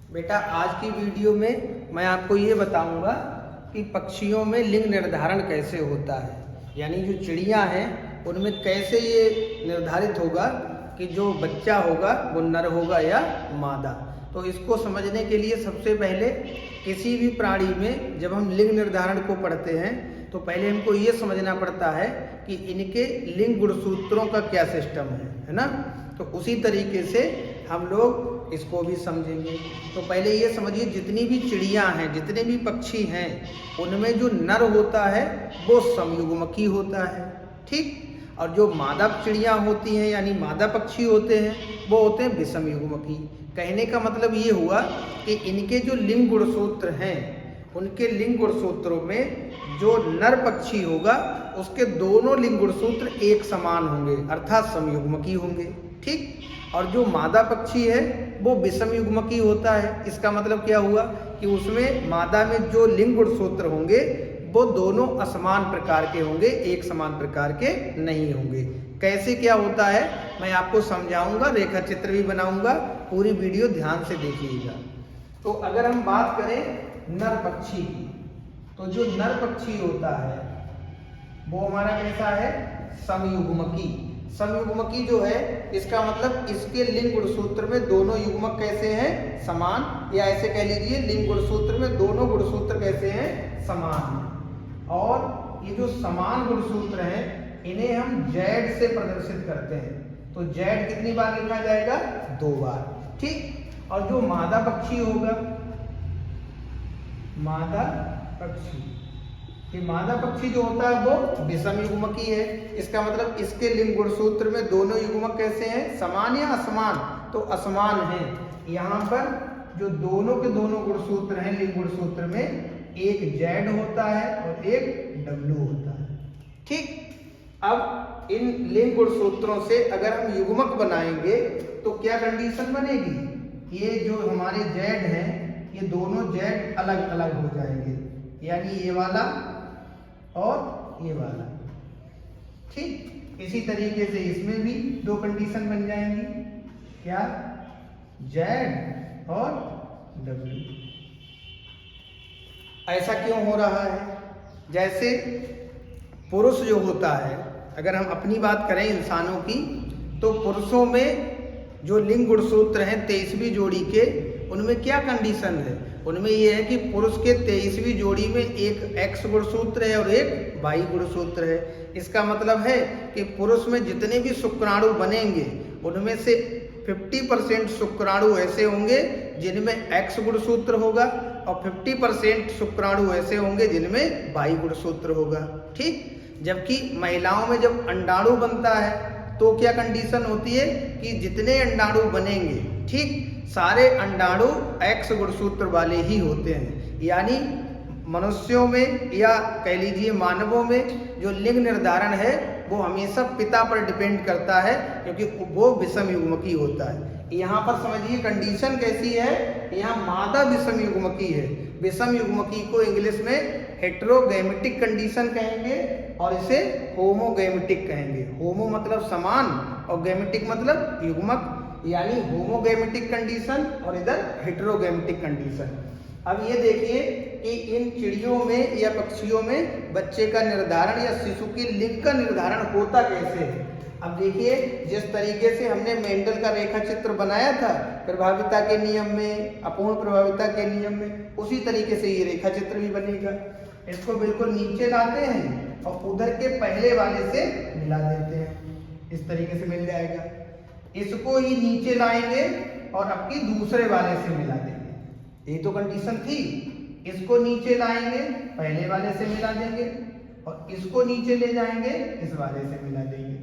बेटा आज की वीडियो में मैं आपको ये बताऊंगा कि पक्षियों में लिंग निर्धारण कैसे होता है, यानी जो चिड़िया हैं उनमें कैसे ये निर्धारित होगा कि जो बच्चा होगा वो नर होगा या मादा। तो इसको समझने के लिए सबसे पहले किसी भी प्राणी में जब हम लिंग निर्धारण को पढ़ते हैं तो पहले हमको ये समझना पड़ता है कि इनके लिंग गुणसूत्रों का क्या सिस्टम है ना। तो उसी तरीके से हम लोग इसको भी समझेंगे। तो पहले ये समझिए, जितनी भी चिड़िया हैं, जितने भी पक्षी हैं, उनमें जो नर होता है वो समयुग्मकी होता है, ठीक। और जो मादा चिड़िया होती हैं यानी मादा पक्षी होते हैं वो होते हैं विषमयुग्मकी। कहने का मतलब ये हुआ कि इनके जो लिंग गुणसूत्र हैं, उनके लिंग गुणसूत्रों में जो नर पक्षी होगा उसके दोनों लिंग गुणसूत्र एक समान होंगे, अर्थात समयुग्मकी होंगे, ठीक। और जो मादा पक्षी है वो विषमयुग्मकी होता है। इसका मतलब क्या हुआ कि उसमें मादा में जो लिंग गुणसूत्र होंगे वो दोनों असमान प्रकार के होंगे, एक समान प्रकार के नहीं होंगे। कैसे क्या होता है मैं आपको समझाऊंगा, रेखा चित्र भी बनाऊंगा, पूरी वीडियो ध्यान से देखिएगा। तो अगर हम बात करें नर पक्षी की, तो जो नर पक्षी होता है वो हमारा कैसा है, समयुग्मकी। समयुग्मकी जो है इसका मतलब इसके लिंग गुणसूत्र में दोनों युग्मक कैसे हैं, समान, या ऐसे कह लीजिए लिंग गुणसूत्र में दोनों गुणसूत्र कैसे हैं, समान हैं। और ये जो समान गुणसूत्र हैं इन्हें हम जेड से प्रदर्शित करते हैं। तो जेड कितनी बार लिखा जाएगा, 2 बार, ठीक। और जो मादा पक्षी होगा, मादा पक्षी, ये मादा पक्षी जो होता है वो विषमयुग्मकी है। इसका मतलब इसके लिंग गुणसूत्र में दोनों युग्मक कैसे हैं, समान या असमान, तो असमान हैं। यहाँ पर जो दोनों के दोनों गुणसूत्र हैं, लिंग गुणसूत्र में एक जेड होता है और एक डब्ल्यू होता है, ठीक। अब इन लिंग गुणसूत्रों से अगर हम युग्मक बनाएंगे तो क्या कंडीशन बनेगी, ये जो हमारे जेड हैं ये दोनों जेड अलग अलग हो जाएंगे, यानी ये वाला और ये वाला, ठीक। इसी तरीके से इसमें भी 2 कंडीशन बन जाएंगी, क्या, जेड और डब्ल्यू। ऐसा क्यों हो रहा है, जैसे पुरुष जो होता है, अगर हम अपनी बात करें इंसानों की, तो पुरुषों में जो लिंग गुणसूत्र हैं 23वीं जोड़ी के, उनमें क्या कंडीशन है, उनमें यह है कि पुरुष के 23वीं जोड़ी में एक एक्स गुणसूत्र है और एक वाई गुणसूत्र है। इसका मतलब है कि पुरुष में जितने भी शुक्राणु बनेंगे उनमें से 50% शुक्राणु ऐसे होंगे जिनमें एक्स गुणसूत्र होगा और 50% शुक्राणु ऐसे होंगे जिनमें वाई गुणसूत्र होगा, ठीक। जबकि महिलाओं में जब अंडाणु बनता है तो क्या कंडीशन होती है कि जितने अंडाणु बनेंगे, ठीक, सारे अंडाणु एक्स गुणसूत्र वाले ही होते हैं। यानी मनुष्यों में या कह लीजिए मानवों में जो लिंग निर्धारण है वो हमेशा पिता पर डिपेंड करता है, क्योंकि वो विषमयुग्मकी होता है। यहाँ पर समझिए कंडीशन कैसी है, यहाँ मादा विषमयुग्मकी है। विषमयुग्मकी को इंग्लिश में हेटेरोगैमेटिक कंडीशन कहेंगे और इसे होमोगैमेटिक कहेंगे। होमो मतलब समान और गैमेटिक मतलब युग्मक, यानी होमोगैमेटिक कंडीशन और इधर हेटेरोगैमेटिक कंडीशन। अब ये देखिए कि इन चिड़ियों में या पक्षियों में बच्चे का निर्धारण या शिशु के लिंग का निर्धारण होता कैसे है। अब देखिए जिस तरीके से हमने मेंडल का रेखा चित्र बनाया था प्रभाविता के नियम में, अपूर्ण प्रभाविता के नियम में, उसी तरीके से ये रेखा चित्र भी बनेगा। इसको बिल्कुल नीचे लाते हैं और उधर के पहले वाले से मिला देते हैं, इस तरीके से मिल जाएगा। इसको ही नीचे लाएंगे और आपकी दूसरे वाले से मिला देंगे, ये तो कंडीशन थी। इसको नीचे लाएंगे, पहले वाले से मिला देंगे, और इसको नीचे ले जाएंगे, इस वाले से मिला देंगे।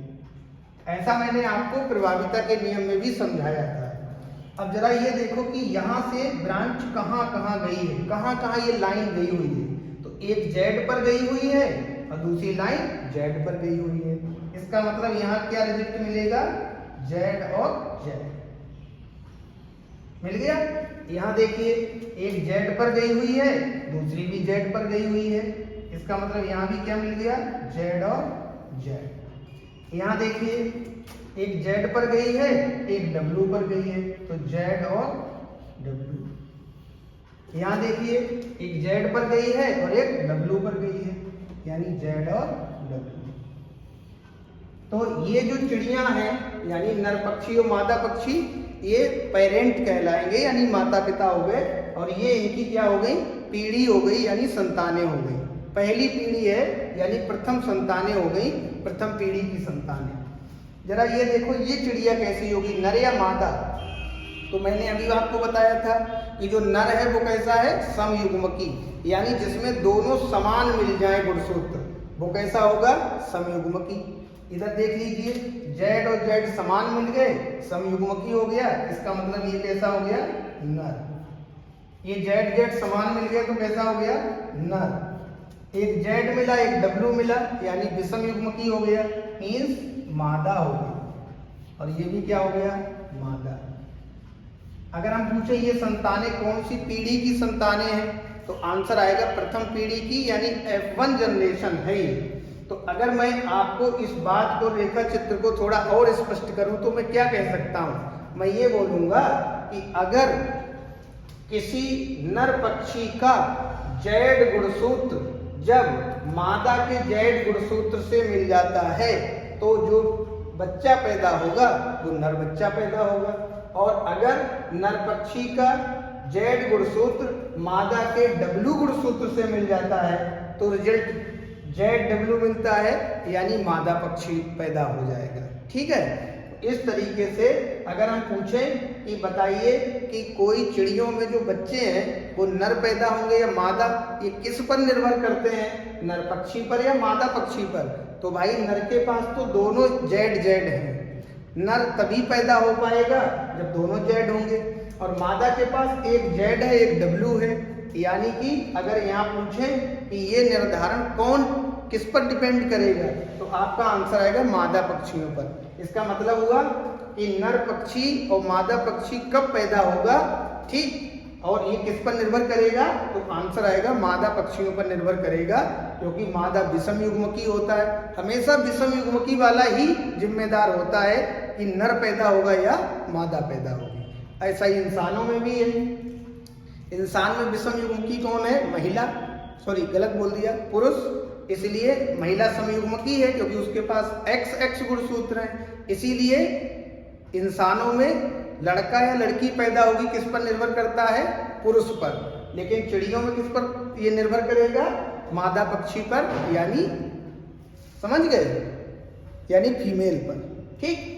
ऐसा मैंने आपको प्रभाविता के नियम में भी समझाया था। अब जरा ये देखो कि यहाँ से ब्रांच कहाँ कहाँ गई है, कहाँ कहाँ ये लाइन गई हुई है। तो एक जेड पर गई हुई है और दूसरी लाइन जेड पर गई हुई है। इसका मतलब यहाँ क्या रिजल्ट मिलेगा, जेड और जेड मिल गया। यहाँ देखिए एक जेड पर गई हुई है, दूसरी भी जेड पर गई हुई है। इसका मतलब यहाँ भी क्या मिल गया, जेड और जेड। यहाँ देखिए एक जेड पर गई है, एक डब्ल्यू पर गई है, तो जेड और डब्ल्यू। यहाँ देखिए एक जेड पर गई है और एक डब्लू पर गई है, यानी जेड और डब्लू। तो ये जो चिड़िया हैं यानी नर पक्षी और मादा पक्षी, ये पेरेंट कहलाएंगे यानी माता पिता हो गए, और ये इनकी क्या हो गई, पीढ़ी हो गई यानी संतानें हो गई। पहली पीढ़ी है यानी प्रथम संतानें हो गई, प्रथम पीढ़ी की संतानें। जरा ये देखो ये चिड़िया कैसी होगी, नर या मादा। तो मैंने अभी आपको बताया था कि जो नर है वो कैसा है, समयुग्मकी, यानी जिसमें दोनों समान मिल जाए गुणसूत्र, वो कैसा होगा, समयुग्मकी। इधर देख लीजिए जेड और जेड समान मिल गए, समयुग्मकी हो गया, इसका मतलब ये कैसा हो गया, नर। ये जेड जेड समान मिल गया तो कैसा हो गया, नर। एक जेड मिला एक डब्लू मिला यानी विषम युग्मकी हो गया, मीन्स मादा हो गई, और ये भी क्या हो गया, मादा। अगर हम पूछे ये संतानें कौन सी पीढ़ी की संतानें हैं, तो आंसर आएगा प्रथम पीढ़ी की, यानी F1 जनरेशन है ये। तो अगर मैं आपको इस बात को, रेखा चित्र को थोड़ा और स्पष्ट करूं तो मैं क्या कह सकता हूं, मैं ये बोलूंगा कि अगर किसी नर पक्षी का जैड गुणसूत्र जब मादा के जैड गुणसूत्र से मिल जाता है तो जो बच्चा पैदा होगा वो नर बच्चा पैदा होगा, और अगर नर पक्षी का जेड गुणसूत्र मादा के डब्लू गुणसूत्र से मिल जाता है तो रिजल्ट जेड डब्लू मिलता है, यानी मादा पक्षी पैदा हो जाएगा। ठीक है, इस तरीके से अगर हम पूछें कि बताइए कि कोई चिड़ियों में जो बच्चे हैं वो नर पैदा होंगे या मादा, ये किस पर निर्भर करते हैं, नर पक्षी पर या मादा पक्षी पर। तो भाई नर के पास तो दोनों जेड जेड हैं, नर तभी पैदा हो पाएगा जब दोनों जेड होंगे, और मादा के पास एक जेड है एक डब्लू है, यानी कि अगर यहाँ पूछें कि ये निर्धारण कौन किस पर डिपेंड करेगा तो आपका आंसर आएगा मादा पक्षियों पर। इसका मतलब हुआ कि नर पक्षी और मादा पक्षी कब पैदा होगा, ठीक, और ये किस पर निर्भर करेगा, तो आंसर आएगा मादा पक्षियों पर निर्भर करेगा, क्योंकि मादा विषम युग्मकी होता है, हमेशा विषम युग्मकी वाला ही जिम्मेदार होता है कि नर पैदा होगा या मादा पैदा होगी। ऐसा ही इंसानों में भी है, इंसान में विषम युग्मकी कौन है, महिला, सॉरी गलत बोल दिया, पुरुष, इसलिए महिला समयुग्मकी है क्योंकि उसके पास XX गुणसूत्र है। इसीलिए इंसानों में लड़का या लड़की पैदा होगी किस पर निर्भर करता है, पुरुष पर, लेकिन चिड़ियों में किस पर ये निर्भर करेगा, मादा पक्षी पर, यानी समझ गए, यानी फीमेल पर। ठीक।